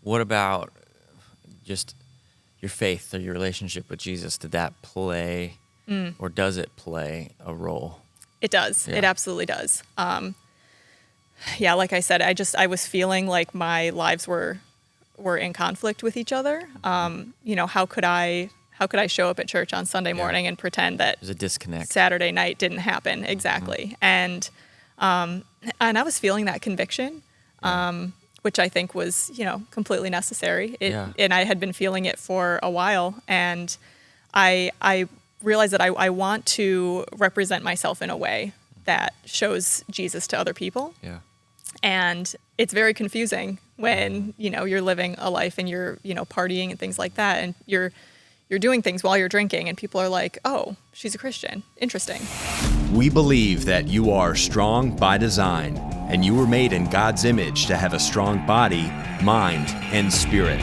What about just your faith or your relationship with Jesus? Did that play, or does it play a role? It does. Yeah. It absolutely does. Yeah, like I said, I was feeling like my lives were in conflict with each other. How could I show up at church on Sunday morning and pretend that There's a disconnect. Saturday night didn't happen? Exactly. And I was feeling that conviction, which I think was, completely necessary. And I had been feeling it for a while, and I realized that I want to represent myself in a way that shows Jesus to other people. Yeah. And it's very confusing when, you're living a life and you're, partying and things like that, and you're doing things while you're drinking, and people are like, "Oh, she's a Christian. Interesting." We believe that you are strong by design, and you were made in God's image to have a strong body, mind, and spirit.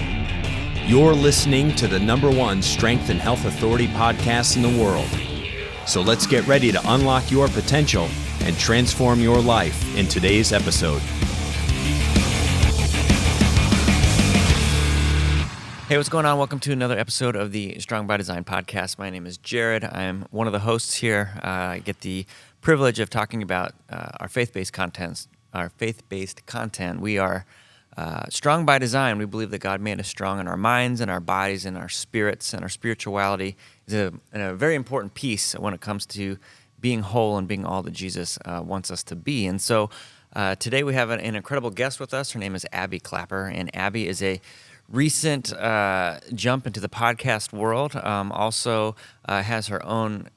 You're listening to the #1 Strength and Health Authority podcast in the world. So let's get ready to unlock your potential and transform your life in today's episode. Hey, what's going on? Welcome to another episode of the Strong by Design podcast. My name is Jared. I'm one of the hosts here. I get the privilege of talking about our faith-based content. We are strong by design. We believe that God made us strong in our minds and our bodies and our spirits, and our spirituality is a very important piece when it comes to being whole and being all that Jesus wants us to be. And so today we have an incredible guest with us. Her name is Abby Clapper, and Abby is a recent jump into the podcast world. Also has her own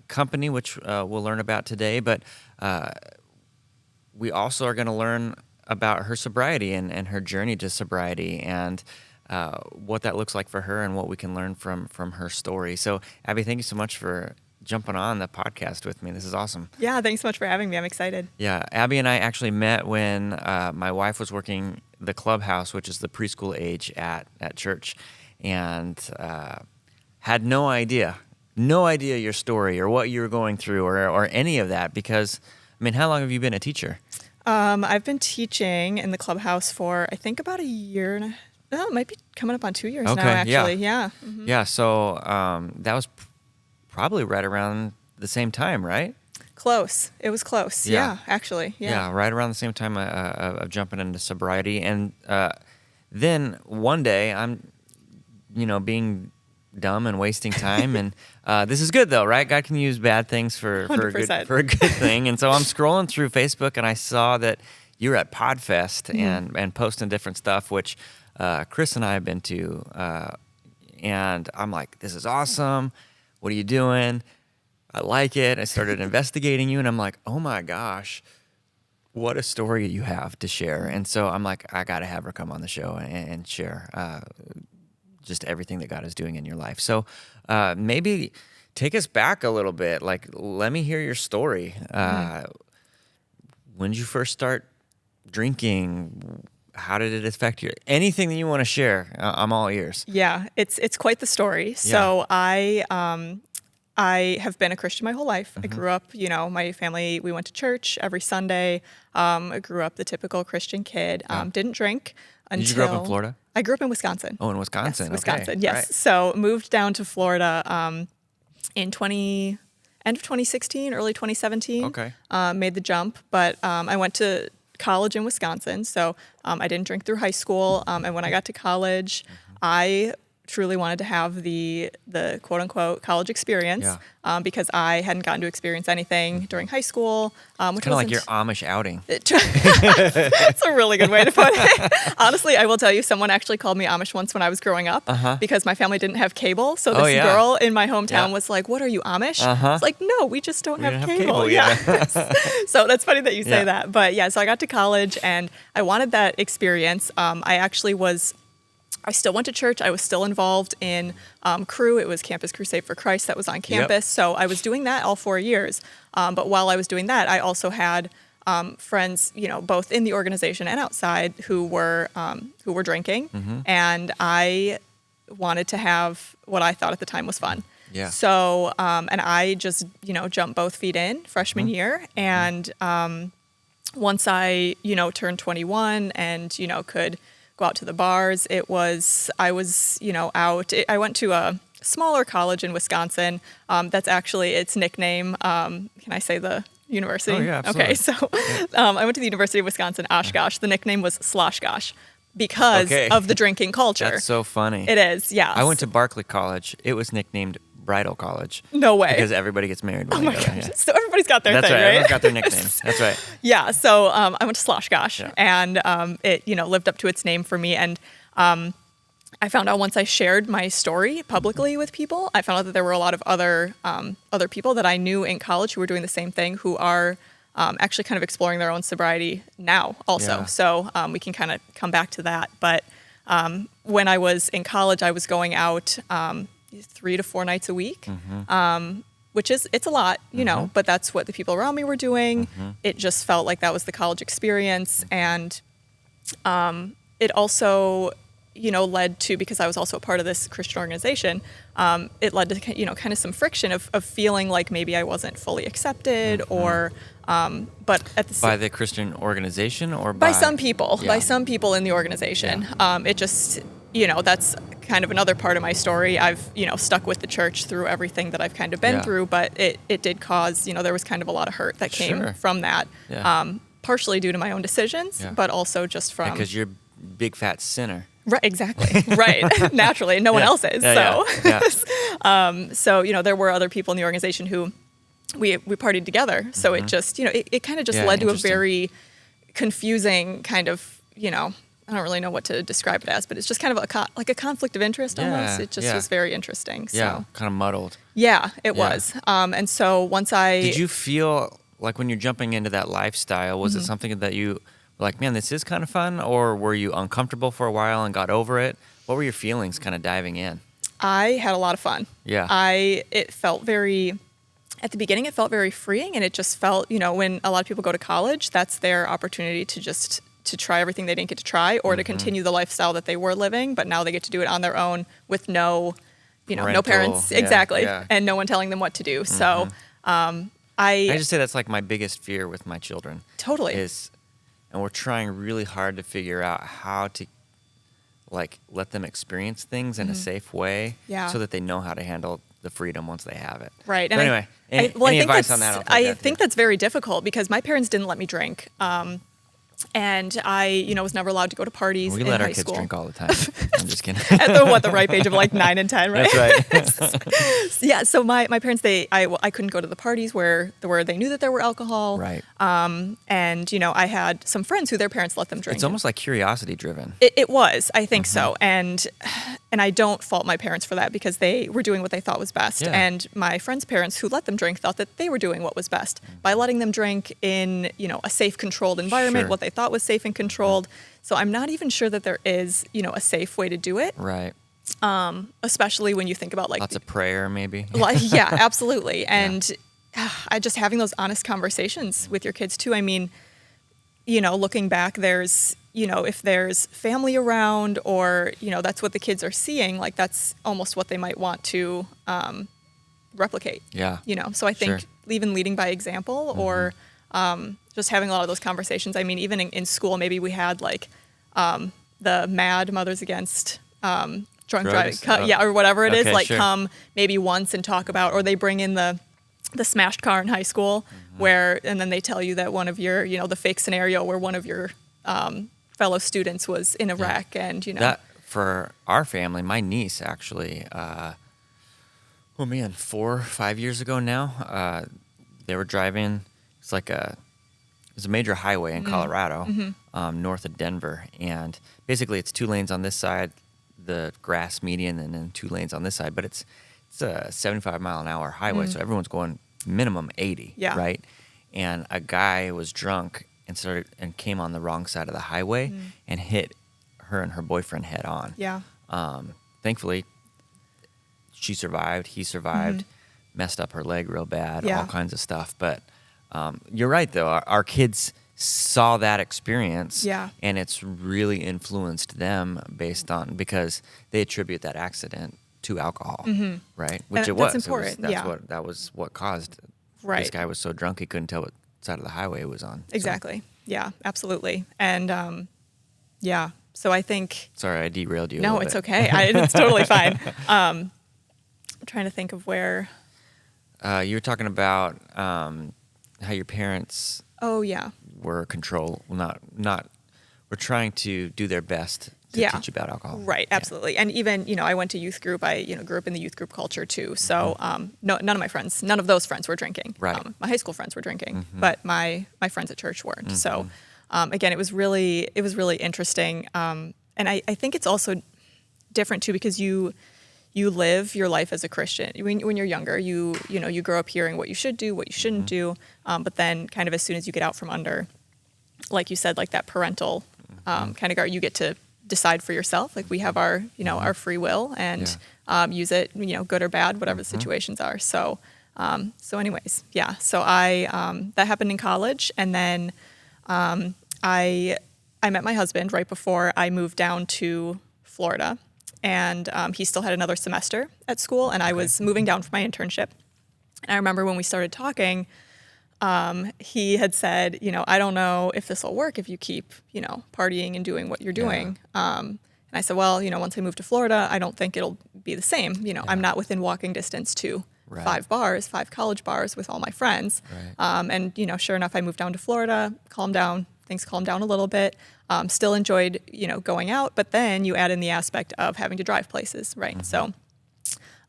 company, which we'll learn about today. But we also are going to learn about her sobriety and her journey to sobriety, and what that looks like for her, and what we can learn from her story. So, Abby, thank you so much for jumping on the podcast with me. This is awesome. Yeah, thanks so much for having me. I'm excited. Yeah, Abby and I actually met when my wife was working the clubhouse, which is the preschool age at church, and had no idea your story or what you were going through or any of that, because, I mean, how long have you been a teacher? I've been teaching in the clubhouse for, I think, about a year and it might be coming up on 2 years now, actually. Yeah. Mm-hmm. Yeah, so that was probably right around the same time, right? Close. It was close. Yeah, actually. Yeah, right around the same time of jumping into sobriety. And then one day I'm, being dumb and wasting time. And this is good, though, right? God can use bad things for a good thing. And so I'm scrolling through Facebook, and I saw that you were at Podfest and posting different stuff, which Chris and I have been to. And I'm like, this is awesome. What are you doing? I like it. I started investigating you, and I'm like, oh my gosh, what a story you have to share. And so I'm like, I got to have her come on the show and share just everything that God is doing in your life. So maybe take us back a little bit. Like, let me hear your story. When did you first start drinking? How did it affect you? Anything that you want to share, I'm all ears. Yeah, it's quite the story. So I have been a Christian my whole life. I grew up, my family, we went to church every Sunday. I grew up the typical Christian kid. Didn't drink until... Did you grow up in Florida? I grew up in Wisconsin. Oh, in Wisconsin. Yes, Wisconsin, okay. yes. Right. So moved down to Florida end of 2016, early 2017. Okay. Made the jump, but I went to college in Wisconsin, so I didn't drink through high school. And when I got to college, I truly wanted to have the quote unquote college experience because I hadn't gotten to experience anything during high school. Which kind of like your Amish outing. That's a really good way to put it. Honestly, I will tell you, someone actually called me Amish once when I was growing up because my family didn't have cable. So this girl in my hometown was like, "What are you, Amish?" It's like, "No, we just don't have cable." Yeah. So that's funny that you say that. But yeah, so I got to college and I wanted that experience. I still went to church. I was still involved in Crew. It was Campus Crusade for Christ that was on campus. So I was doing that all 4 years. But while I was doing that, I also had friends, both in the organization and outside who were drinking. And I wanted to have what I thought at the time was fun. Yeah. So, and I just, jumped both feet in freshman year. And once I, turned 21 and, could go out to the bars. I was, out. I went to a smaller college in Wisconsin. That's actually its nickname. Can I say the university? Oh, yeah, absolutely. Okay, so I went to the University of Wisconsin, Oshkosh. The nickname was Sloshkosh because of the drinking culture. That's so funny. It is, yeah. I went to Barclay College. It was nicknamed Bridal College. No way. Because everybody gets married when they go there. Yeah. So everybody's got their That's thing, right. right? Everyone's got their nicknames. That's right. Yeah, so I went to Sloshkosh, Yeah. and it lived up to its name for me. And I found out once I shared my story publicly with people, I found out that there were a lot of other people that I knew in college who were doing the same thing, who are actually kind of exploring their own sobriety now also. Yeah. So we can kind of come back to that. But when I was in college, I was going out 3 to 4 nights a week. Which it's a lot, but that's what the people around me were doing. It just felt like that was the college experience. And it also, led to, because I was also a part of this Christian organization, it led to, kind of some friction of feeling like maybe I wasn't fully accepted or, but at the By the Christian organization or by some people, Yeah. by some people in the organization. It just, that's kind of another part of my story. I've, stuck with the church through everything that I've kind of been Yeah. through, but it did cause, there was kind of a lot of hurt that came Sure. from that. Yeah. Partially due to my own decisions, Yeah. but also just from... Because you're a big fat sinner. Right, exactly. Right. Naturally. No one else is. Yeah, so, yeah. so, there were other people in the organization who we partied together. So it just, it kind of just led to a interesting. very confusing kind of, I don't really know what to describe it as, but it's just kind of like a conflict of interest almost. It just was very interesting. So. Yeah, kind of muddled. Yeah, it Yeah. was. And so once I... Did you feel like when you're jumping into that lifestyle, was it something that you were like, man, this is kind of fun? Or were you uncomfortable for a while and got over it? What were your feelings kind of diving in? I had a lot of fun. Yeah. It felt very... At the beginning, it felt very freeing, and it just felt, when a lot of people go to college, that's their opportunity to try everything they didn't get to try, or to continue the lifestyle that they were living, but now they get to do it on their own with no parents, yeah, exactly, yeah. and no one telling them what to do. So, I just say that's like my biggest fear with my children. Totally. And we're trying really hard to figure out how to like let them experience things in a safe way, Yeah. so that they know how to handle the freedom once they have it. Right. But And anyway, I any think advice on that? I think that's very difficult because my parents didn't let me drink. And I, was never allowed to go to parties We in let our high kids school. drink all the time. I'm just kidding. At the ripe age of like 9 and 10, right? That's right. Yeah. So my parents, I couldn't go to the parties where they knew that there were alcohol. Right. And I had some friends who their parents let them drink. It's almost like curiosity driven. It was, I think so. And I don't fault my parents for that because they were doing what they thought was best. Yeah. And my friends' parents who let them drink thought that they were doing what was best by letting them drink in, a safe, controlled environment, Sure. what they thought was safe and controlled. So I'm not even sure that there is, a safe way to do it, Right. especially when you think about like Lots of prayer, maybe. yeah, absolutely. And I just having those honest conversations with your kids too. I mean, looking back, there's, if there's family around or, that's what the kids are seeing, like that's almost what they might want to replicate. Yeah. So I think Sure. even leading by example or just having a lot of those conversations. I mean, even in school, maybe we had like the MAD, Mothers Against Drunk Drugs? Driving, or whatever it is, Okay, like sure. come maybe once and talk about, or they bring in the smashed car in high school and then they tell you that one of your, the fake scenario where one of your fellow students was in a wreck and, That for our family, my niece actually, 4 or 5 years ago now, they were driving. It's like it's a major highway in Colorado, north of Denver, and basically it's 2 lanes on this side, the grass median, and then 2 lanes on this side. But it's a 75-mile-an-hour highway, so everyone's going minimum 80, Yeah. right? And a guy was drunk and came on the wrong side of the highway and hit her and her boyfriend head on. Yeah. Thankfully, she survived. He survived. Messed up her leg real bad. Yeah. All kinds of stuff. But you're right, though. Our kids saw that experience. Yeah. And it's really influenced them because they attribute that accident to alcohol, right? Which And it was. that's important, yeah. That was what caused. Right. This guy was so drunk he couldn't tell what side of the highway it was on. So, Exactly. Yeah, absolutely. And So I think. Sorry, I derailed you. No, it's okay. It's totally fine. I'm trying to think of where. You were talking about how your parents. Oh yeah. Were were trying to do their best to teach you about alcohol. Right, absolutely. And even, I went to youth group. I, grew up in the youth group culture too. So none of those friends were drinking. Right. My high school friends were drinking, but my friends at church weren't. So again, it was really interesting. And I think it's also different too because you live your life as a Christian. When you're younger, you grow up hearing what you should do, what you shouldn't do. But then kind of as soon as you get out from under, like you said, like that parental kind of guard, you get to decide for yourself. Like we have our, our free will and use it, good or bad, whatever the situations are. So, anyways, yeah. So that happened in college. And then I met my husband right before I moved down to Florida. And he still had another semester at school, and I was moving down for my internship. And I remember when we started talking, he had said, I don't know if this will work if you keep, partying and doing what you're doing. And I said, well, once I move to Florida, I don't think it'll be the same. I'm not within walking distance to 5 college bars with all my friends. Right. And, sure enough, I moved down to Florida, things calmed down a little bit. Still enjoyed, going out, but then you add in the aspect of having to drive places, right? So,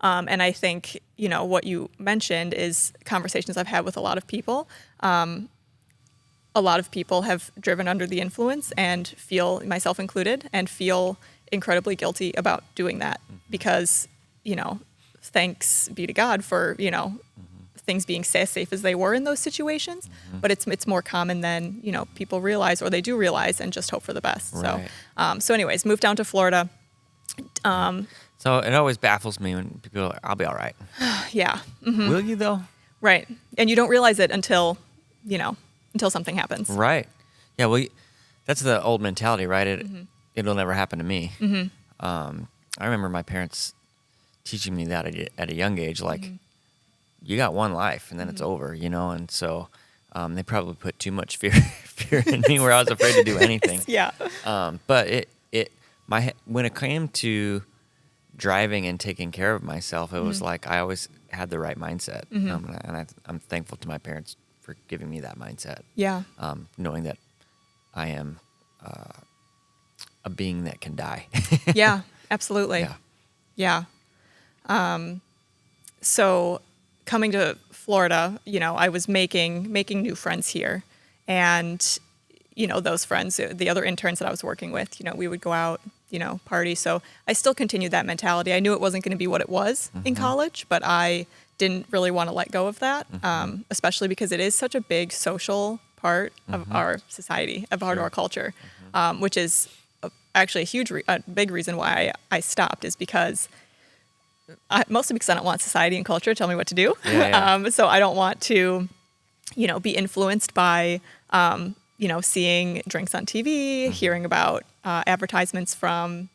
and I think, what you mentioned is conversations I've had with a lot of people. A lot of people have driven under the influence and feel, myself included, and feel incredibly guilty about doing that because, thanks be to God for, things being as safe as they were in those situations, but it's more common than people realize, or they do realize, and just hope for the best. Right. So anyways, moved down to Florida. So it always baffles me when people are like, "I'll be all right." Yeah. Will you though? Right, and you don't realize it until something happens. Right. Yeah. Well, that's the old mentality, right? It'll never happen to me. I remember my parents teaching me that at a young age, like. You got one life, and then it's over, and so they probably put too much fear in me where I was afraid to do anything. Yeah. But when it came to driving and taking care of myself, it was like I always had the right mindset, and I'm thankful to my parents for giving me that mindset. Yeah. Knowing that I am a being that can die. Yeah, absolutely. Yeah. So coming to Florida, I was making new friends here. And, those friends, the other interns that I was working with, we would go out, party. So I still continued that mentality. I knew it wasn't going to be what it was in college, but I didn't really want to let go of that, especially because it is such a big social part of our society, of our culture, which is actually a big reason why I stopped is because mostly because I don't want society and culture to tell me what to do. So I don't want to, be influenced by, seeing drinks on TV, hearing about advertisements from,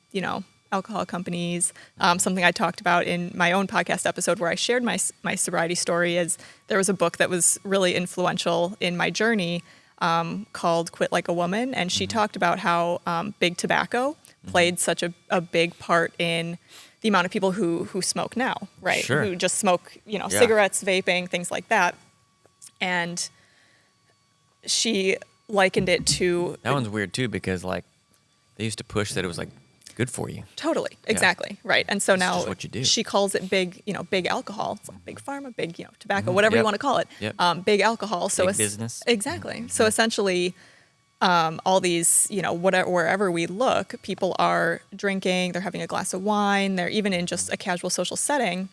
alcohol companies. Something I talked about in my own podcast episode where I shared my sobriety story is there was a book that was really influential in my journey called Quit Like a Woman. And she talked about how big tobacco played such a big part in the amount of people who smoke now, right? Sure. Who just smoke, cigarettes, vaping, things like that. And she likened it to... That one's weird too because like they used to push that it was like good for you. Totally. Exactly. Right. And so now just what you do. She calls it big alcohol. It's like big pharma, big, tobacco, whatever you want to call it. Big alcohol. So big business. Exactly. So essentially, all these, wherever we look, people are drinking, they're having a glass of wine, they're even in just a casual social setting.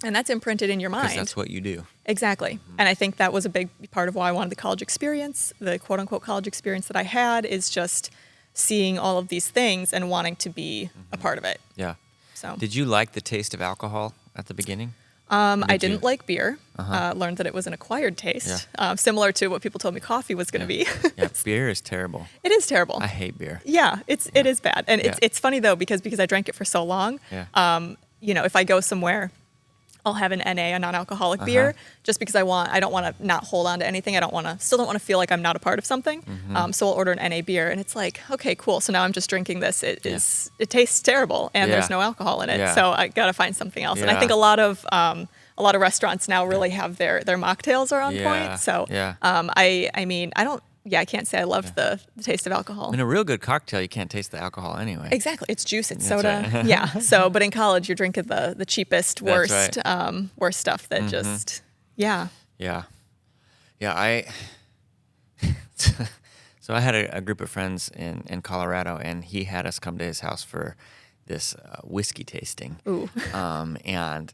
And that's imprinted in your mind. Because that's what you do. Exactly. And I think that was a big part of why I wanted the college experience. The quote unquote college experience that I had is just seeing all of these things and wanting to be a part of it. Yeah. So did you like the taste of alcohol at the beginning? I didn't like beer. Learned that it was an acquired taste, similar to what people told me coffee was going to be. Yeah, beer is terrible. It is terrible. I hate beer. Yeah, it is bad, and it's funny though because I drank it for so long. Yeah. If I go somewhere, I'll have an NA, a non-alcoholic beer, just because I don't want to not hold on to anything. Still don't want to feel like I'm not a part of something. So I'll order an NA beer, and it's like, okay, cool. So now I'm just drinking this. It tastes terrible, and there's no alcohol in it. Yeah. So I gotta find something else. And I Yeah. think a lot of restaurants now really have their mocktails are on point. So I can't say I loved the taste of alcohol. In a real good cocktail, you can't taste the alcohol anyway. Exactly. It's juice, it's That's soda. right. Yeah. So, but in college, you're drinking the cheapest, That's worst, worst stuff that just, yeah. Yeah. Yeah, so I had a group of friends in Colorado, and he had us come to his house for this whiskey tasting. Ooh. And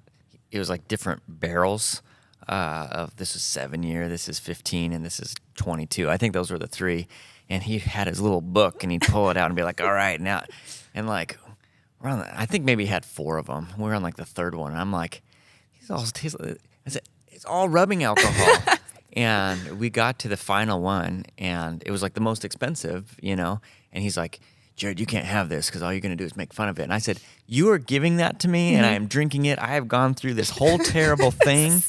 it was like different barrels of this is 7-year, this is 15, and this is 22. I think those were the 3. And he had his little book, and he'd pull it out and be like, all right, now. And like, I think maybe he had 4 of them. We were on like the 3rd one. And I'm like, it's all rubbing alcohol. And we got to the final one, and it was like the most expensive, And he's like, Jared, you can't have this because all you're going to do is make fun of it. And I said, you are giving that to me, and I am drinking it. I have gone through this whole terrible thing,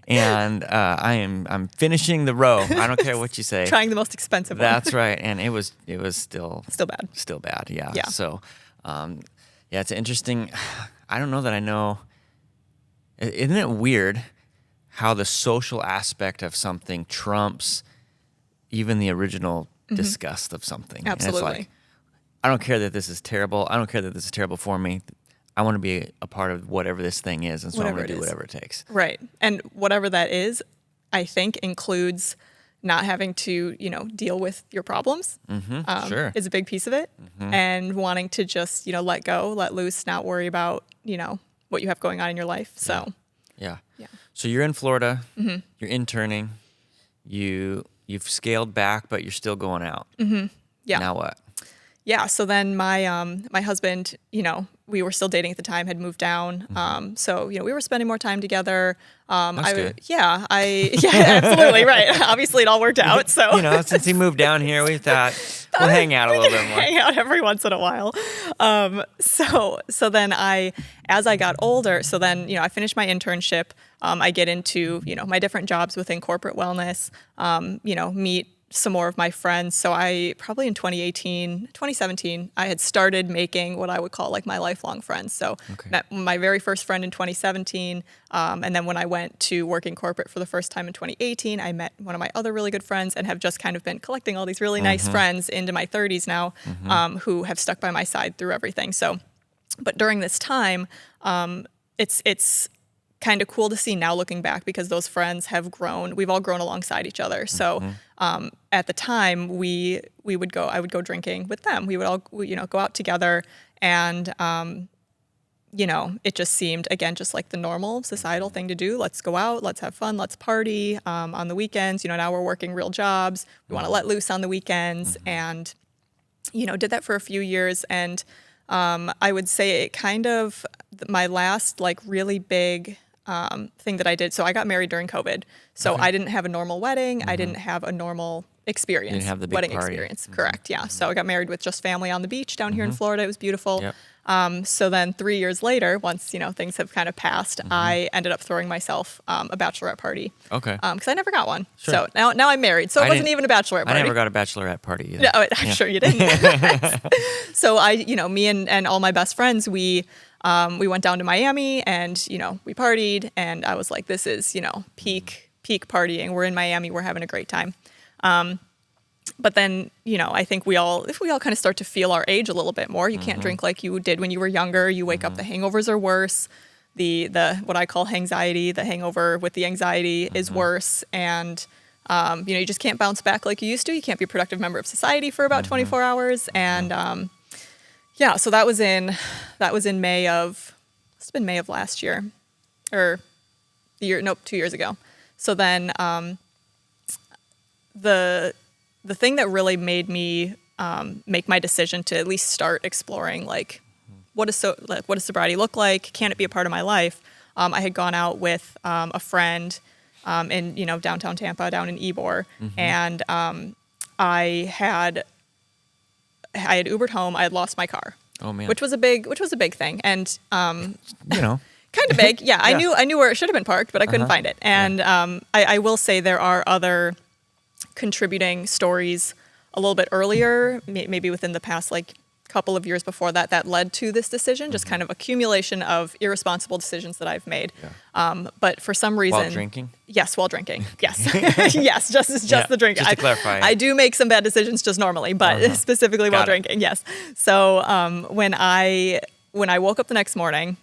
and I'm finishing the row. I don't care what you say. Trying the most expensive one. That's right. And it was still bad. Still bad, yeah. Yeah. So, it's interesting. I don't know that I know. Isn't it weird how the social aspect of something trumps even the original disgust of something? Absolutely. And it's like, I don't care that this is terrible. I don't care that this is terrible for me. I want to be a part of whatever this thing is, and so I'm going to do whatever it takes. Right. And whatever that is, I think includes not having to, deal with your problems. Sure. Is a big piece of it. And wanting to just, let go, let loose, not worry about, what you have going on in your life. So, Yeah. Yeah. So you're in Florida. You're interning. You've scaled back, but you're still going out. Yeah. Now what? Yeah. So then my husband, we were still dating at the time, had moved down. So, we were spending more time together. That's good. Yeah, absolutely. Right. Obviously it all worked out. So, Since he moved down here, we thought we'll hang out a little bit more. Hang out every once in a while. So then as I got older, so then, I finished my internship. I get into, my different jobs within corporate wellness, meet some more of my friends. So I probably in 2017, I had started making what I would call like my lifelong friends. So met my very first friend in 2017. And then when I went to work in corporate for the first time in 2018, I met one of my other really good friends and have just kind of been collecting all these really nice friends into my 30s now, who have stuck by my side through everything. So, but during this time, it's kind of cool to see now looking back, because those friends have grown. We've all grown alongside each other. So at the time I would go drinking with them. We would all, go out together, and, it just seemed, again, just like the normal societal thing to do. Let's go out, let's have fun, let's party on the weekends. Now we're working real jobs. We want to let loose on the weekends, and, did that for a few years. And I would say it kind of, my last like really big thing that I did. So I got married during COVID. So I didn't have a normal wedding. I didn't have a normal experience. You didn't have the big wedding party. experience. Correct. Yeah. So I got married with just family on the beach down here in Florida. It was beautiful. Yep. So then 3 years later, once, things have kind of passed, I ended up throwing myself a bachelorette party. Okay. Because I never got one. Sure. So now I'm married. So it wasn't even a bachelorette party. I never got a bachelorette party either. No, I'm sure you didn't. So me and all my best friends, we went down to Miami, and, we partied, and I was like, this is, peak partying. We're in Miami. We're having a great time. But then, I think if we all kind of start to feel our age a little bit more, you can't drink like you did when you were younger. You wake up, the hangovers are worse. The what I call hangxiety, the hangover with the anxiety is worse. And, you just can't bounce back like you used to. You can't be a productive member of society for about 24 hours. And, so that was in May of last year, or 2 years ago. So then, the thing that really made me make my decision to at least start exploring, like, what does sobriety look like? Can it be a part of my life? I had gone out with a friend in downtown Tampa, down in Ybor, and I had Ubered home. I had lost my car. Oh man. Which was a big thing, and Kind of big. Yeah. I knew where it should have been parked, but I couldn't find it. And I will say there are other contributing stories a little bit earlier, maybe within the past like couple of years before that led to this decision, just kind of accumulation of irresponsible decisions that I've made. Yeah. But for some reason... While drinking? Yes, while drinking. Yes. Yes, just the drinking. Just to clarify. I do make some bad decisions just normally, but specifically while drinking, yes. So when I woke up the next morning,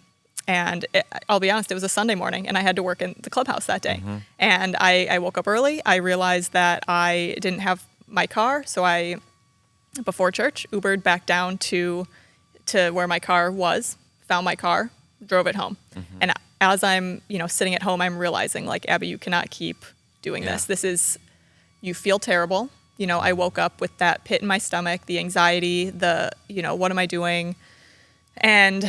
and I'll be honest, it was a Sunday morning, and I had to work in the clubhouse that day. And I woke up early. I realized that I didn't have my car, so I... before church, Ubered back down to where my car was, found my car, drove it home. And as I'm, sitting at home, I'm realizing, like, Abby, you cannot keep doing this. This is, you feel terrible. I woke up with that pit in my stomach, the anxiety, what am I doing? And,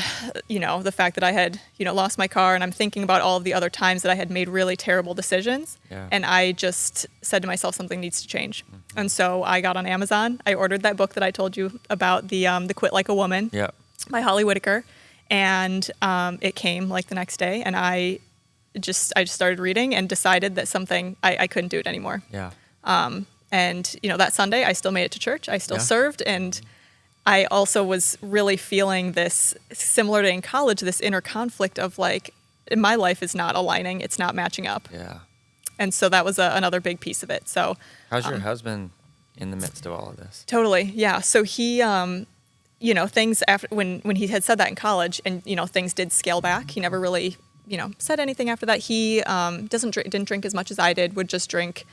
the fact that I had, lost my car, and I'm thinking about all of the other times that I had made really terrible decisions. Yeah. And I just said to myself, something needs to change. And so I got on Amazon. I ordered that book that I told you about, the Quit Like a Woman by Holly Whitaker. And it came like the next day. And I just started reading and decided that I couldn't do it anymore. Yeah. And, that Sunday, I still made it to church. I still served. And I also was really feeling this, similar to in college, this inner conflict of like, my life is not aligning. It's not matching up. Yeah. And so that was another big piece of it. So, how's your husband in the midst of all of this? Totally. Yeah. So he, things after when he had said that in college, and things did scale back. He never really, said anything after that. He didn't drink as much as I did. Would just drink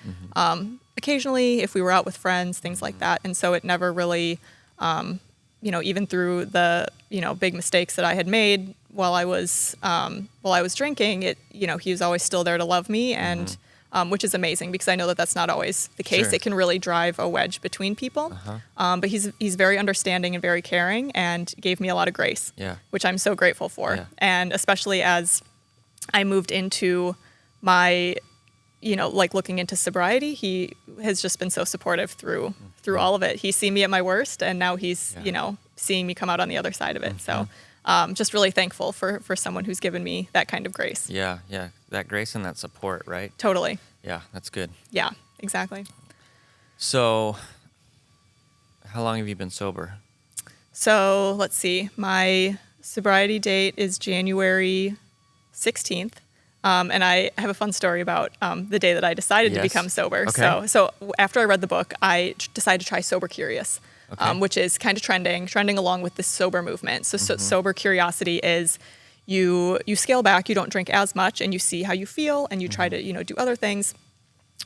occasionally if we were out with friends, things like that. And so it never really, even through the big mistakes that I had made while I was drinking, he was always still there to love me, and which is amazing, because I know that that's not always the case. Sure. It can really drive a wedge between people. But he's very understanding and very caring, and gave me a lot of grace, which I'm so grateful for. Yeah. And especially as I moved into my, looking into sobriety, he has just been so supportive through all of it. He's seen me at my worst, and now he's, seeing me come out on the other side of it. So just really thankful for someone who's given me that kind of grace. Yeah. That grace and that support, right? Totally. Yeah, that's good. Yeah, exactly. So how long have you been sober? So let's see. My sobriety date is January 16th. And I have a fun story about the day that I decided to become sober. Okay. So after I read the book, I decided to try Sober Curious, which is kind of trending along with the sober movement. So Sober Curiosity is you scale back, you don't drink as much, and you see how you feel, and you try to do other things.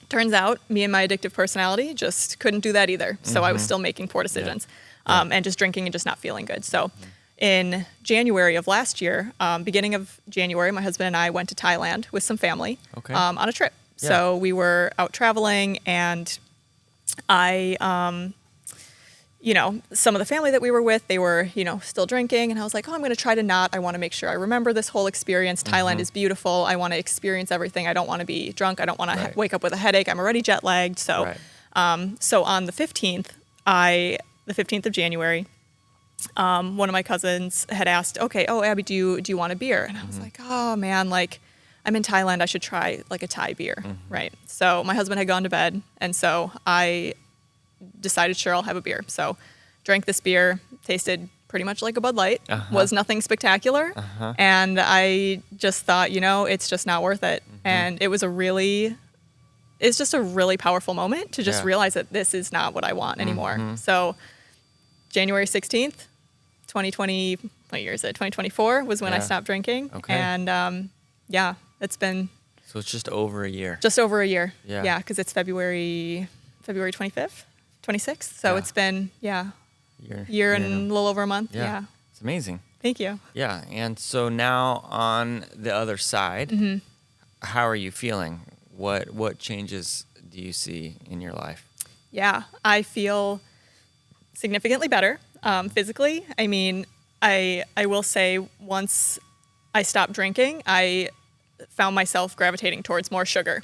Turns out, me and my addictive personality just couldn't do that either. So I was still making poor decisions, and just drinking and just not feeling good. So in January of last year, beginning of January, my husband and I went to Thailand with some family on a trip. Yeah. So we were out traveling, and I, some of the family that we were with, they were, still drinking. And I was like, I'm going to try to not. I want to make sure I remember this whole experience. Thailand is beautiful. I want to experience everything. I don't want to be drunk. I don't want to wake up with a headache. I'm already jet lagged. So, so on the 15th, the 15th of January, one of my cousins had asked, Abby, do you want a beer? And I was like, oh man, like I'm in Thailand. I should try like a Thai beer. Right. So my husband had gone to bed. And so I decided, sure, I'll have a beer. So drank this beer, tasted pretty much like a Bud Light, was nothing spectacular. And I just thought, it's just not worth it. And it's just a really powerful moment to just realize that this is not what I want anymore. So January 16th, 2020, what year is it? 2024 was when I stopped drinking. Okay. And it's been... So it's just over a year. Just over a year. Yeah, because it's February 25th, 26th. So it's been, year and a little over a month. Yeah. It's amazing. Thank you. Yeah. And so now on the other side, how are you feeling? What changes do you see in your life? Yeah, I feel significantly better physically. I mean, I will say once I stopped drinking, I found myself gravitating towards more sugar,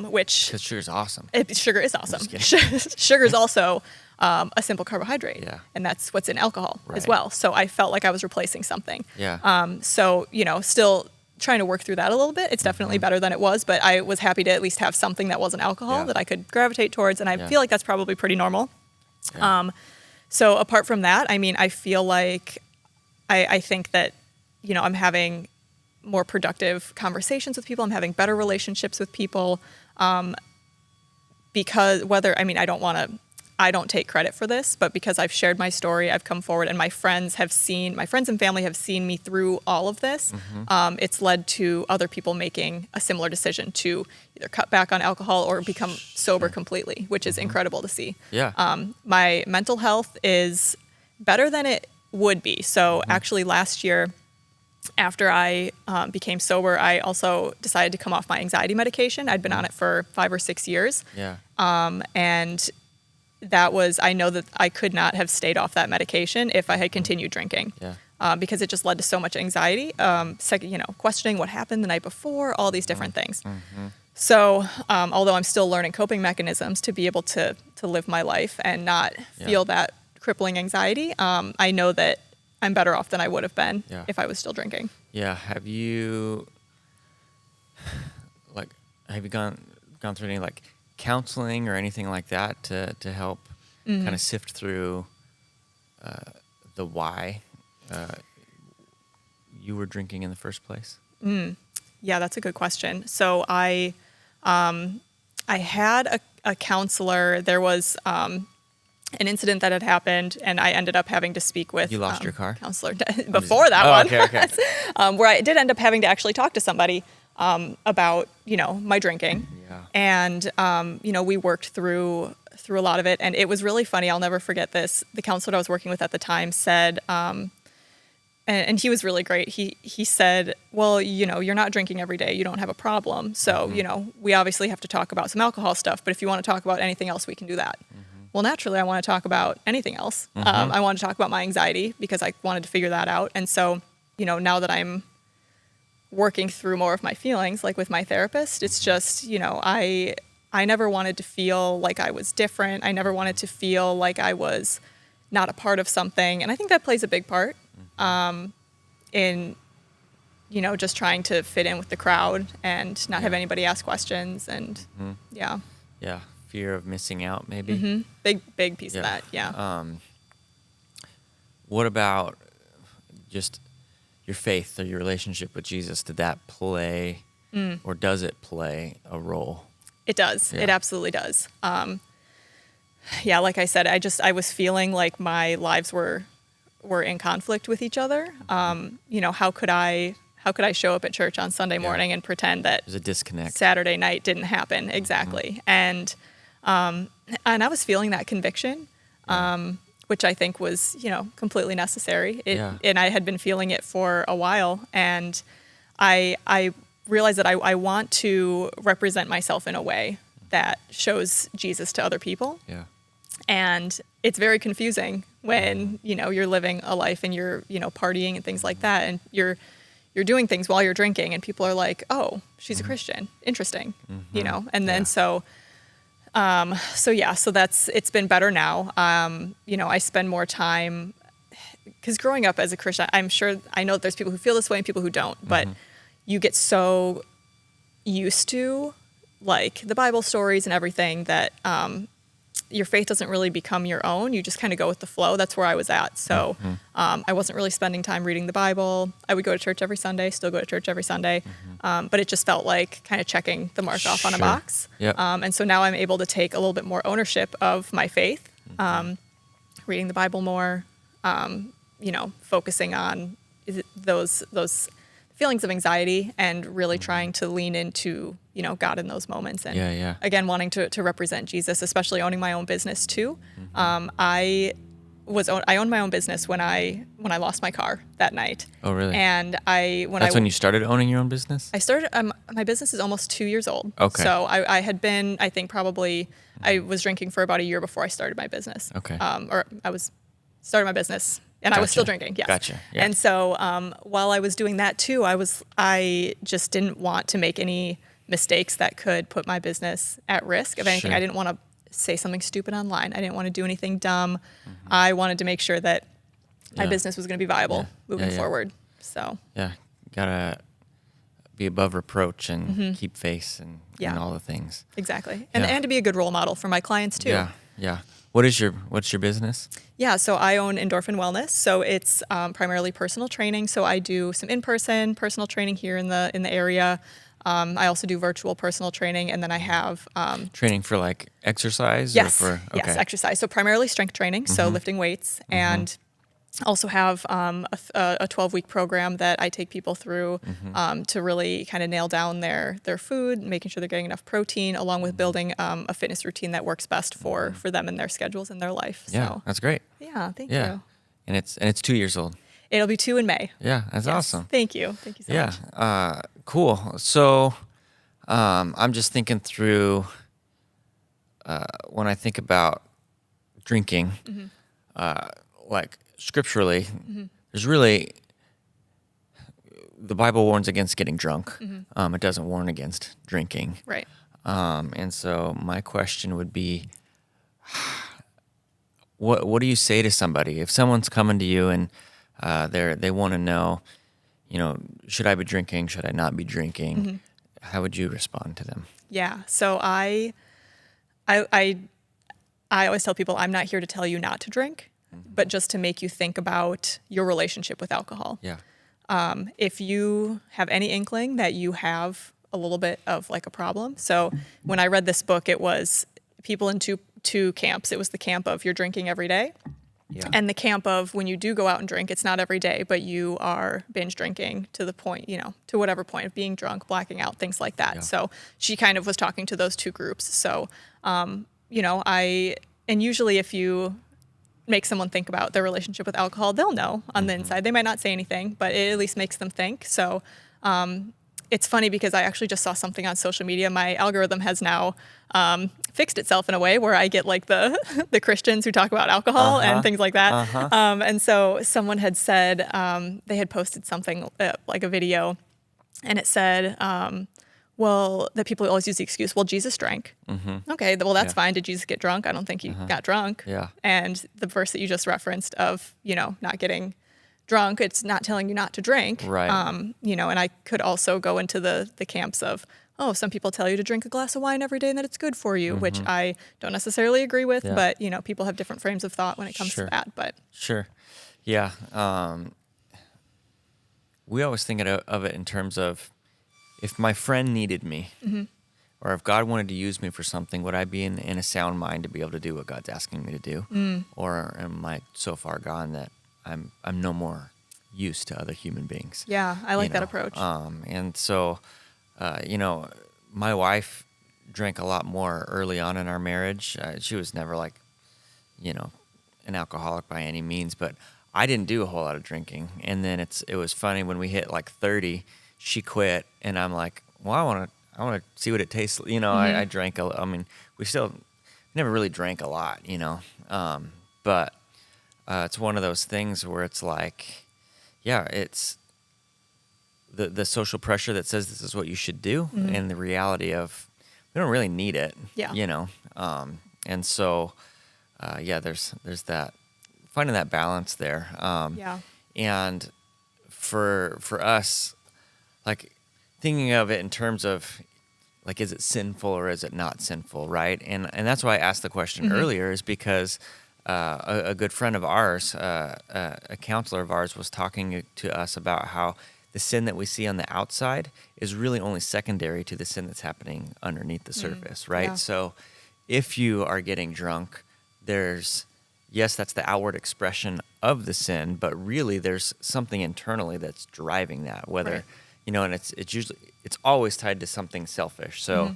which... Because sugar's awesome. Sugar is awesome. Sugar is also a simple carbohydrate, and that's what's in alcohol as well. So I felt like I was replacing something. Yeah. So, still trying to work through that a little bit. It's definitely better than it was, but I was happy to at least have something that wasn't alcohol that I could gravitate towards, and I feel like that's probably pretty normal. Yeah. So apart from that, I mean, I feel like I think that, you know, I'm having more productive conversations with people. I'm having better relationships with people, because I don't take credit for this, but because I've shared my story, I've come forward, and my friends and family have seen me through all of this. It's led to other people making a similar decision to either cut back on alcohol or become sober completely, which is incredible to see. Yeah. My mental health is better than it would be. So actually last year, after I became sober, I also decided to come off my anxiety medication. I'd been on it for 5 or 6 years. Yeah. And I know that I could not have stayed off that medication if I had continued drinking. Yeah. Because it just led to so much anxiety, questioning what happened the night before, all these different things. So, although I'm still learning coping mechanisms to be able to live my life and not feel that crippling anxiety, I know that I'm better off than I would have been if I was still drinking. Yeah. Have you gone through any like counseling or anything like that to help kind of sift through the why you were drinking in the first place? Yeah, that's a good question. So I had a counselor. There was an incident that had happened, and I ended up having to speak with You lost your car? counselor before that one. Okay. Where I did end up having to actually talk to somebody about, you know, my drinking. Yeah. And, you know, we worked through a lot of it. And it was really funny. I'll never forget this. The counselor I was working with at the time said, and he was really great. He said, well, you know, you're not drinking every day. You don't have a problem. So, you know, we obviously have to talk about some alcohol stuff. But if you want to talk about anything else, we can do that. Well, naturally, I want to talk about anything else. I wanted to talk about my anxiety because I wanted to figure that out. And so, you know, now that I'm working through more of my feelings, like with my therapist, it's just, you know, I never wanted to feel like I was different. I never wanted to feel like I was not a part of something. And I think that plays a big part in, you know, just trying to fit in with the crowd and not have anybody ask questions. And yeah. Fear of missing out, maybe. Big piece of that. Yeah. What about just your faith or your relationship with Jesus? Did that play or does it play a role? It does. Yeah. It absolutely does. Yeah, like I said, I was feeling like my lives were in conflict with each other. You know, how could I show up at church on Sunday morning and pretend that there's a disconnect? Saturday night didn't happen exactly, and I was feeling that conviction, which I think was, you know, completely necessary. And I had been feeling it for a while, and I realized that I want to represent myself in a way that shows Jesus to other people. Yeah. And it's very confusing when, you know, you're living a life and you're, you know, partying and things like that, and you're doing things while you're drinking, and people are like, "Oh, she's a Christian. Interesting." You know. And then so it's been better now. You know, I spend more time, because growing up as a Christian, I know that there's people who feel this way and people who don't, but you get so used to like the Bible stories and everything that your faith doesn't really become your own. You just kind of go with the flow. That's where I was at. So I wasn't really spending time reading the Bible. I would go to church every Sunday, still go to church every Sunday. But it just felt like kind of checking the mark off on a box. Yep. And so now I'm able to take a little bit more ownership of my faith, reading the Bible more, you know, focusing on those feelings of anxiety and really trying to lean into, you know, God in those moments. And again, wanting to represent Jesus, especially owning my own business too. I owned my own business when I lost my car that night. Oh, really? And That's when you started owning your own business? I started, my business is almost 2 years old. Okay. So I had been, I think probably, I was drinking for about a year before I started my business. Okay. Or I was starting my business. And I was still drinking, yes. Gotcha. Yeah. And so while I was doing that too, I just didn't want to make any mistakes that could put my business at risk of anything. Sure. I didn't want to say something stupid online. I didn't want to do anything dumb. I wanted to make sure that my business was going to be viable moving forward. So gotta be above reproach and keep face and all the things. Exactly. And to be a good role model for my clients too. Yeah. What's your business? Yeah, so I own Endorphin Wellness. So it's primarily personal training. So I do some in-person personal training here in the area. I also do virtual personal training, and then I have training for like exercise. Yes, or for, okay. Yes, exercise. So primarily strength training, so lifting weights, and also have a 12-week program that I take people through to really kind of nail down their food, making sure they're getting enough protein, along with building a fitness routine that works best for them and their schedules and their life. Yeah, so, that's great. Yeah, thank you. And it's 2 years old. It'll be 2 in May. Yeah, that's awesome. Thank you. Thank you so much. Yeah, cool. So I'm just thinking through when I think about drinking, like scripturally, there's really, the Bible warns against getting drunk. It doesn't warn against drinking. Right. And so my question would be, what do you say to somebody if someone's coming to you and they want to know, should I be drinking? Should I not be drinking? How would you respond to them? Yeah. So I always tell people I'm not here to tell you not to drink, but just to make you think about your relationship with alcohol. Yeah. If you have any inkling that you have a little bit of like a problem. So when I read this book, it was people in two camps. It was the camp of you're drinking every day. Yeah. And the camp of when you do go out and drink, it's not every day, but you are binge drinking to the point, to whatever point of being drunk, blacking out, things like that. Yeah. So she kind of was talking to those two groups. So, and usually if you make someone think about their relationship with alcohol, they'll know on the inside. They might not say anything, but it at least makes them think. So, it's funny because I actually just saw something on social media. My algorithm has now fixed itself in a way where I get like the Christians who talk about alcohol and things like that. And so someone had said, they had posted something like a video, and it said, that people always use the excuse, well, Jesus drank. Okay, well, that's fine. Did Jesus get drunk? I don't think he got drunk. Yeah. And the verse that you just referenced of, not getting drunk, it's not telling you not to drink. Right. And I could also go into the camps of, some people tell you to drink a glass of wine every day and that it's good for you, which I don't necessarily agree with, but, people have different frames of thought when it comes to that. But Sure. Yeah. We always think of it in terms of, if my friend needed me, or if God wanted to use me for something, would I be in a sound mind to be able to do what God's asking me to do? Or am I so far gone that I'm no more use to other human beings? yeah, I like that approach. And so, my wife drank a lot more early on in our marriage. She was never like, an alcoholic by any means, but I didn't do a whole lot of drinking. And then it was funny when we hit like 30, she quit, and I'm like, well, I want to see what it tastes. I drank we still never really drank a lot, but it's one of those things where it's like, it's the social pressure that says this is what you should do, and the reality of we don't really need it. Yeah. And so, there's that, finding that balance there. And for us, like thinking of it in terms of like, is it sinful or is it not sinful, right? And that's why I asked the question earlier, is because a good friend of ours, a counselor of ours, was talking to us about how the sin that we see on the outside is really only secondary to the sin that's happening underneath the surface, right? Yeah. So if you are getting drunk, that's the outward expression of the sin, but really there's something internally that's driving that, whether, and it's always tied to something selfish. So,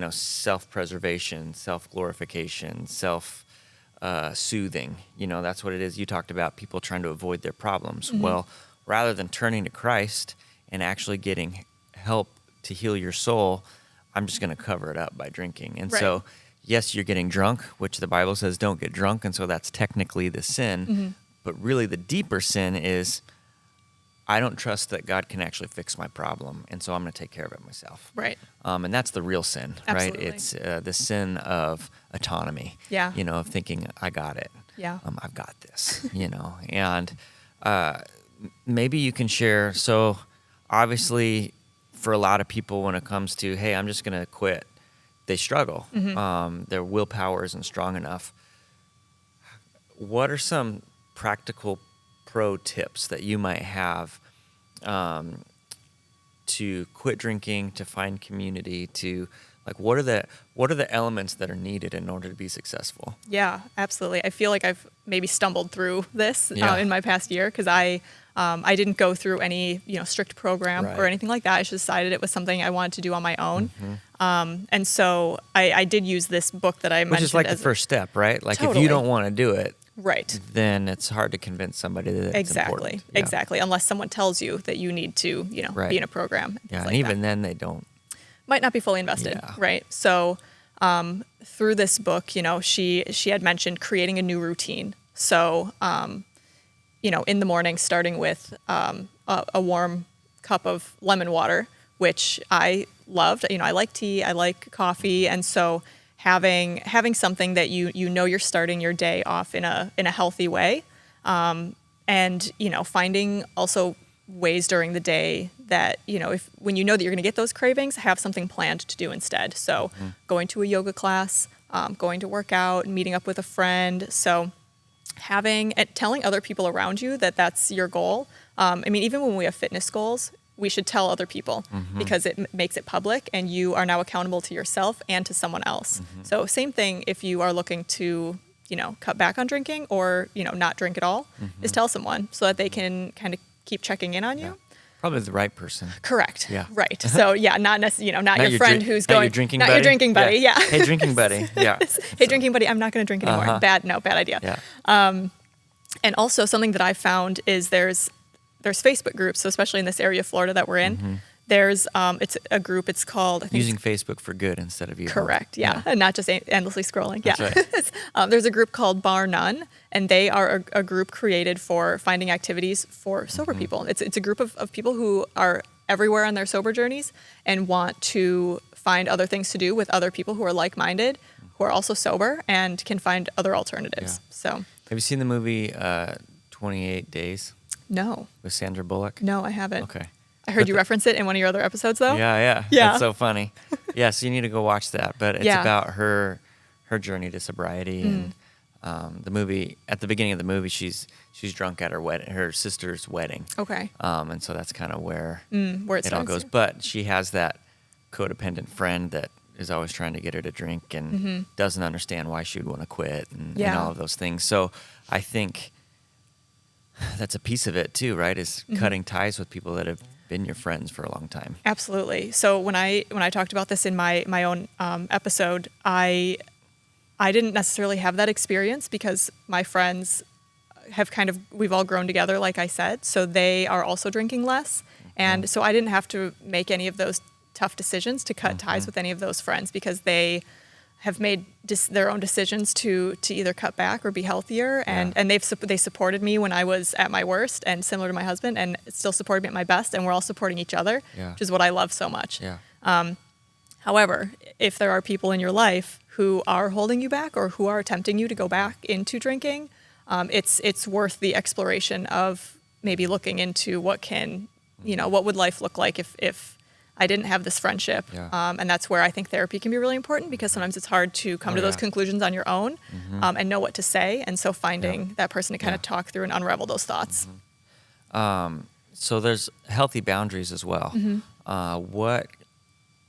self-preservation, self-glorification, soothing, that's what it is. You talked about people trying to avoid their problems. Well, rather than turning to Christ and actually getting help to heal your soul, I'm just going to cover it up by drinking. And so, yes, you're getting drunk, which the Bible says don't get drunk, and so that's technically the sin. But really the deeper sin is, I don't trust that God can actually fix my problem, and so I'm going to take care of it myself. Right. And that's the real sin, Absolutely. right? It's the sin of autonomy. Yeah. Of thinking, I got it. Yeah. I've got this, and maybe you can share. So obviously for a lot of people, when it comes to, hey, I'm just going to quit, they struggle. Their willpower isn't strong enough. What are some practical pro tips that you might have to quit drinking, to find community, to like what are the elements that are needed in order to be successful? Yeah, absolutely. I feel like I've maybe stumbled through this in my past year because I didn't go through any strict program or anything like that. I just decided it was something I wanted to do on my own. And so I did use this book that I mentioned. Which is like the first step, right? Like Totally. if you don't want to do it, right, then it's hard to convince somebody that it's important. Yeah. Exactly. Unless someone tells you that you need to, be in a program. Yeah, like and even that. then they don't. Might not be fully invested, right? So through this book, she had mentioned creating a new routine. So, in the morning, starting with a warm cup of lemon water, which I loved. I like tea, I like coffee, and so having something that you're starting your day off in a healthy way, and finding also ways during the day that when you know that you're going to get those cravings, have something planned to do instead. So going to a yoga class, going to work out, meeting up with a friend. So telling other people around you that that's your goal. Even when we have fitness goals, we should tell other people because it makes it public and you are now accountable to yourself and to someone else. So same thing if you are looking to cut back on drinking or not drink at all, is tell someone so that they can kind of keep checking in on you. Probably the right person. Correct. Yeah. Right. So not necessarily, not your friend who's not going, your drinking not buddy. your drinking buddy. Yeah. Hey, drinking buddy. Yeah. Hey, drinking buddy. I'm not going to drink anymore. Bad idea. Yeah. And also something that I found is there's Facebook groups, so especially in this area of Florida that we're in. There's it's a group. It's called, I think, using Facebook for good instead of evil. Correct. Yeah. And not just endlessly scrolling. That's right. There's a group called Bar None, and they are a group created for finding activities for sober people. It's a group of people who are everywhere on their sober journeys and want to find other things to do with other people who are like-minded, who are also sober and can find other alternatives. Yeah. So, have you seen the movie 28 Days? No. With Sandra Bullock? No, I haven't. Okay. I heard you reference it in one of your other episodes, though. Yeah. That's so funny. Yeah, so you need to go watch that. But it's about her journey to sobriety, and the movie. At the beginning of the movie, she's drunk at her sister's wedding. Okay. And so that's kind of where it all goes. But she has that codependent friend that is always trying to get her to drink and doesn't understand why she would want to quit and all of those things. So I think that's a piece of it too, right? Is cutting ties with people that have been your friends for a long time. Absolutely. So when I talked about this in my own episode, I didn't necessarily have that experience because my friends have we've all grown together, like I said, so they are also drinking less. And so I didn't have to make any of those tough decisions to cut ties with any of those friends because they have made their own decisions to either cut back or be healthier, and they supported me when I was at my worst, and similar to my husband, and still supported me at my best, and we're all supporting each other, which is what I love so much. However, if there are people in your life who are holding you back or who are tempting you to go back into drinking, it's worth the exploration of maybe looking into what would life look like if I didn't have this friendship. And that's where I think therapy can be really important because sometimes it's hard to come to those conclusions on your own and know what to say. And so finding that person to kind of talk through and unravel those thoughts. So there's healthy boundaries as well.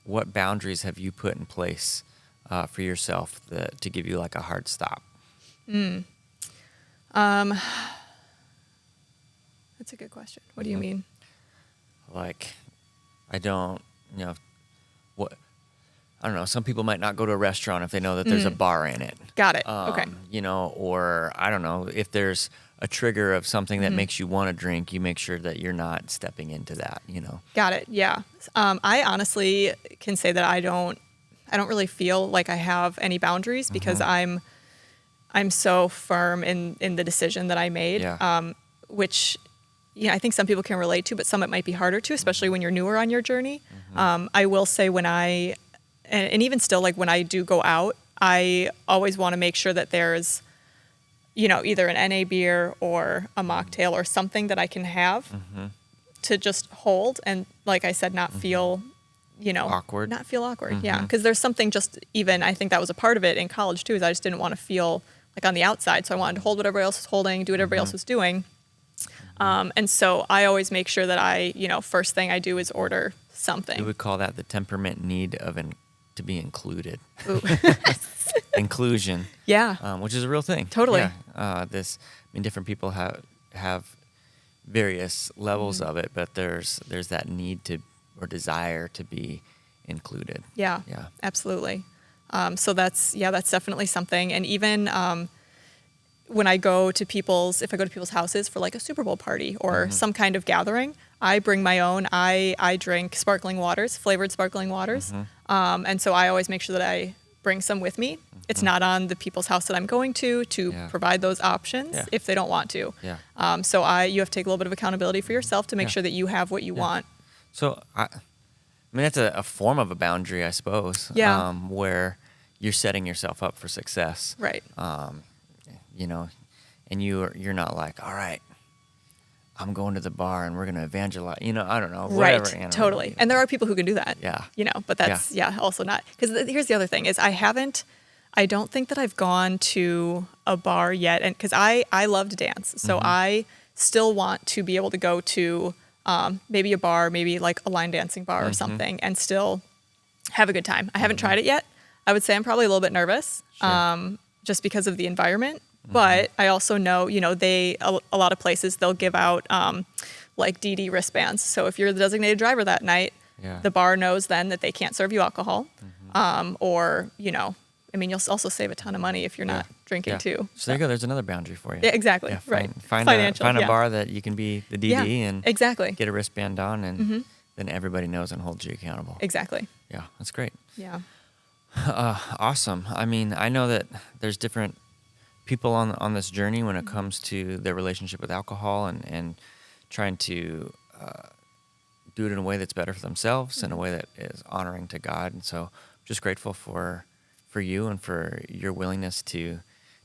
What boundaries have you put in place for yourself to give you like a hard stop? That's a good question. What do you mean? Like, I don't know. Some people might not go to a restaurant if they know that there's a bar in it. Got it. Okay. Or I don't know, if there's a trigger of something that makes you want to drink, you make sure that you're not stepping into that, Got it. Yeah. I honestly can say that I don't really feel like I have any boundaries because I'm so firm in the decision that I made, which I think some people can relate to, but some it might be harder to, especially when you're newer on your journey. I will say and even still, like when I do go out, I always want to make sure that there's, either an NA beer or a mocktail or something that I can have to just hold and, like I said, not feel, awkward. Not feel awkward. Yeah. Because there's something just even, I think that was a part of it in college too, is I just didn't want to feel like on the outside. So I wanted to hold what everybody else was holding, do what everybody else was doing. And so I always make sure that I, first thing I do is order something. We would call that the temperament need to be included. Ooh. Inclusion. Yeah. Which is a real thing. Totally. Yeah. Different people have various levels of it, but there's that need to or desire to be included. Yeah. Yeah. Absolutely. So that's definitely something. And even when if I go to people's houses for like a Super Bowl party or some kind of gathering, I bring my own. I drink flavored sparkling waters. And so I always make sure that I bring some with me. It's not on the people's house that I'm going to provide those options if they don't want to. Yeah. So you have to take a little bit of accountability for yourself to make sure that you have what you want. So that's a form of a boundary, I suppose. Yeah. Where you're setting yourself up for success. Right. And you're not like, all right, I'm going to the bar and we're going to evangelize. I don't know. Whatever. Right. Totally. And there are people who can do that. Yeah. But that's also not, because here's the other thing is I don't think that I've gone to a bar yet. And because I love to dance. So I still want to be able to go to maybe a bar, maybe like a line dancing bar or something, and still have a good time. I haven't tried it yet. I would say I'm probably a little bit nervous, just because of the environment. But I also know, a lot of places they'll give out like DD wristbands. So if you're the designated driver that night, the bar knows then that they can't serve you alcohol, or you'll also save a ton of money if you're not drinking too. So there you go. There's another boundary for you. Yeah, exactly. Yeah, right. Find a bar that you can be the DD and exactly. get a wristband on, and then everybody knows and holds you accountable. Exactly. Yeah, that's great. Yeah. Awesome. I know that there's different people on this journey when it comes to their relationship with alcohol and trying to do it in a way that's better for themselves, in a way that is honoring to God. And so I'm just grateful for you and for your willingness to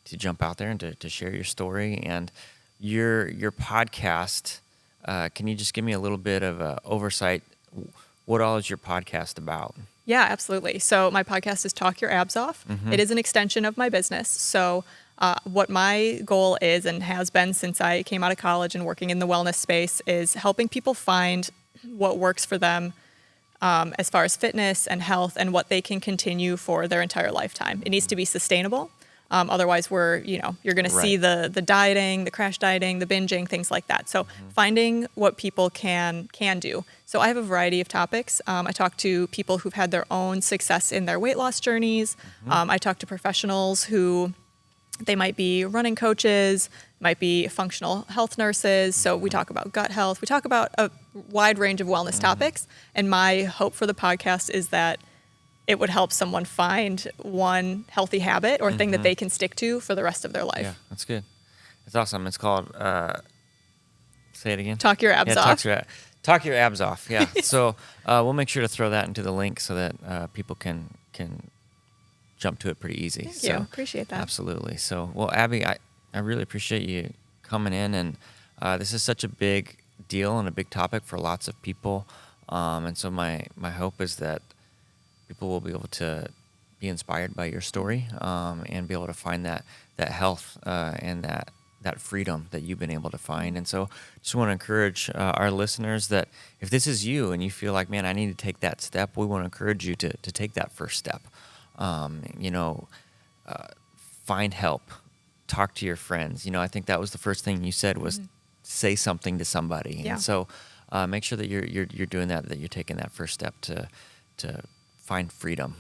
jump out there and to share your story and your podcast. Can you just give me a little bit of a oversight? What all is your podcast about? Yeah, absolutely. So my podcast is Talk Your Abs Off. It is an extension of my business. So what my goal is and has been since I came out of college and working in the wellness space is helping people find what works for them as far as fitness and health and what they can continue for their entire lifetime. It needs to be sustainable. Otherwise, you're going to see the dieting, the crash dieting, the binging, things like that. So finding what people can do. So I have a variety of topics. I talk to people who've had their own success in their weight loss journeys. I talk to professionals who they might be running coaches, might be functional health nurses. So we talk about gut health. We talk about a wide range of wellness topics. And my hope for the podcast is that it would help someone find one healthy habit or thing that they can stick to for the rest of their life. Yeah, that's good. It's awesome. It's called, say it again. Talk Your Abs Off. Talk Your Abs Off. Yeah. So we'll make sure to throw that into the link so that people can jump to it pretty easy. Thank you. Appreciate that. Absolutely. So, well, Abby, I really appreciate you coming in, and this is such a big deal and a big topic for lots of people. And so my hope is that people will be able to be inspired by your story and be able to find that health and that freedom that you've been able to find. And so just want to encourage our listeners that if this is you and you feel like, man, I need to take that step, we want to encourage you to take that first step. Find help, talk to your friends. I think that was the first thing you said was say something to somebody. Yeah. And so make sure that you're doing that you're taking that first step to find freedom.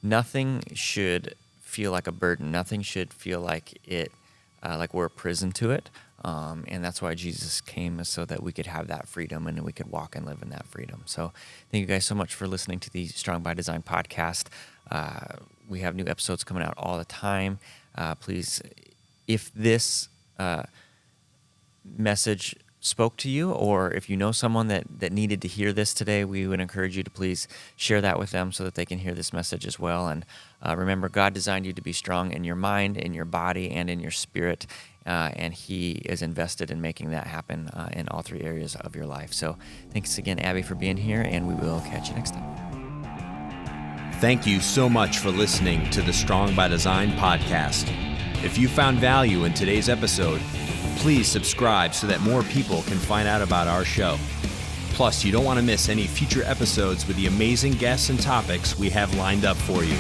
Nothing should feel like a burden. Nothing should feel like like we're a prison to it. And that's why Jesus came, is so that we could have that freedom and we could walk and live in that freedom. So thank you guys so much for listening to the Strong by Design podcast. We have new episodes coming out all the time. Please, if this message spoke to you, or if you know someone that needed to hear this today, we would encourage you to please share that with them so that they can hear this message as well. And remember, God designed you to be strong in your mind, in your body, and in your spirit, and He is invested in making that happen in all three areas of your life. So thanks again, Abby, for being here, and we will catch you next time. Thank you so much for listening to the Strong by Design podcast. If you found value in today's episode, please subscribe so that more people can find out about our show. Plus, you don't want to miss any future episodes with the amazing guests and topics we have lined up for you.